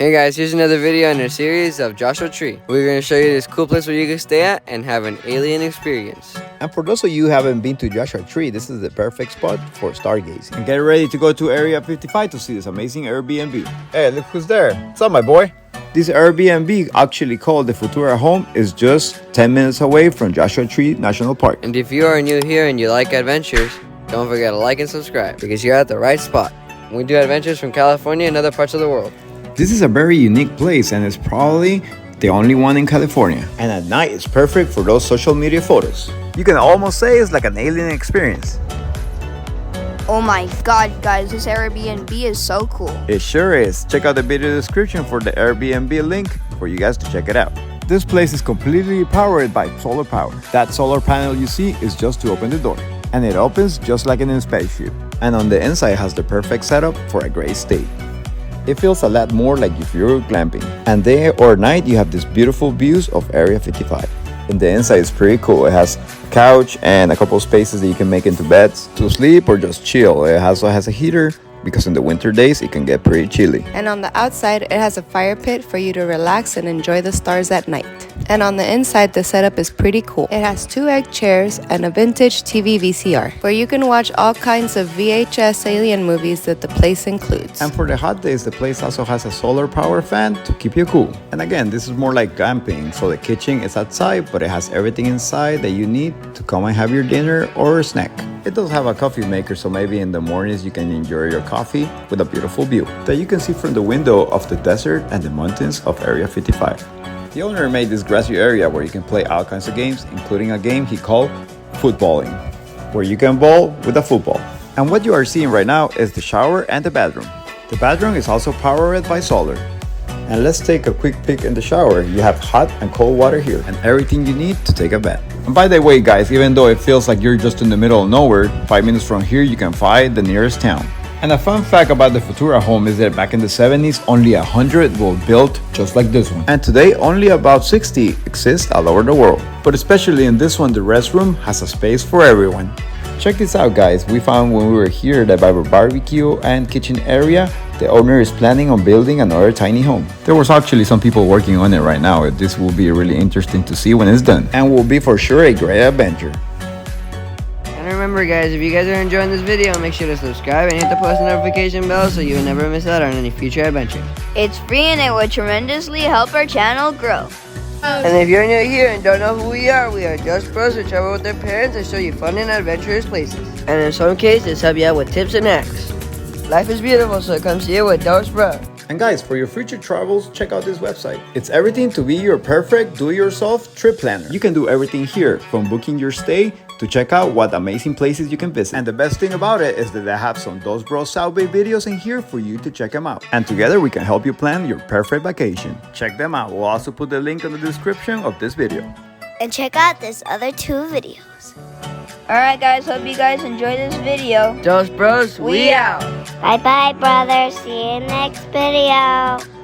Hey guys, here's another video in our series of Joshua Tree. We're going to show you this cool place where you can stay at and have an alien experience. And for those of you who haven't been to Joshua Tree, this is the perfect spot for stargazing. And get ready to go to Area 55 to see this amazing Airbnb. Hey, look who's there. What's up, my boy? This Airbnb, actually called the Futuro Home, is just 10 minutes away from Joshua Tree National Park. And if you are new here and you like adventures, don't forget to like and subscribe because you're at the right spot. We do adventures from California and other parts of the world. This is a very unique place and it's probably the only one in California. And at night, it's perfect for those social media photos. You can almost say it's like an alien experience. Oh my god, guys, this Airbnb is so cool. It sure is. Check out the video description for the Airbnb link for you guys to check it out. This place is completely powered by solar power. That solar panel you see is just to open the door. And it opens just like in a spaceship. And on the inside has the perfect setup for a great stay. It feels a lot more like if you're glamping. And day or night, you have these beautiful views of Area 55. And the inside is pretty cool. It has a couch and a couple of spaces that you can make into beds to sleep or just chill. It also has a heater because in the winter days, it can get pretty chilly. And on the outside, it has a fire pit for you to relax and enjoy the stars at night. And on the inside, the setup is pretty cool. It has 2 egg chairs and a vintage TV VCR, where you can watch all kinds of VHS alien movies that the place includes. And for the hot days, the place also has a solar power fan to keep you cool. And again, this is more like glamping, so the kitchen is outside, but it has everything inside that you need to come and have your dinner or snack. It does have a coffee maker, so maybe in the mornings you can enjoy your coffee with a beautiful view that you can see from the window of the desert and the mountains of Area 55. The owner made this grassy area where you can play all kinds of games, including a game he called footballing, where you can ball with a football. And what you are seeing right now is the shower and the bathroom. The bathroom is also powered by solar. And let's take a quick peek in the shower. You have hot and cold water here and everything you need to take a bath. And by the way guys, even though it feels like you're just in the middle of nowhere, 5 minutes from here you can find the nearest town. And a fun fact about the Futuro home is that back in the 70s, only 100 were built just like this one. And today, only about 60 exist all over the world. But especially in this one, the restroom has a space for everyone. Check this out guys, we found when we were here that by the barbecue and kitchen area, the owner is planning on building another tiny home. There was actually some people working on it right now. This will be really interesting to see when it's done. And will be for sure a great adventure. And remember guys, if you guys are enjoying this video, make sure to subscribe and hit the post notification bell so you will never miss out on any future adventures. It's free and it would tremendously help our channel grow. And if you're new here and don't know who we are just bros who travel with their parents and show you fun and adventurous places. And in some cases, help you out with tips and hacks. Life is beautiful, so come see it with those bros. And guys, for your future travels, check out this website. It's everything to be your perfect do-it-yourself trip planner. You can do everything here, from booking your stay to check out what amazing places you can visit. And the best thing about it is that they have some Bros Southbay videos in here for you to check them out. And together we can help you plan your perfect vacation. Check them out. We'll also put the link in the description of this video. And check out this other 2 videos. Alright guys, hope you guys enjoyed this video. Those bros, we out. Bye bye, brothers. See you next video.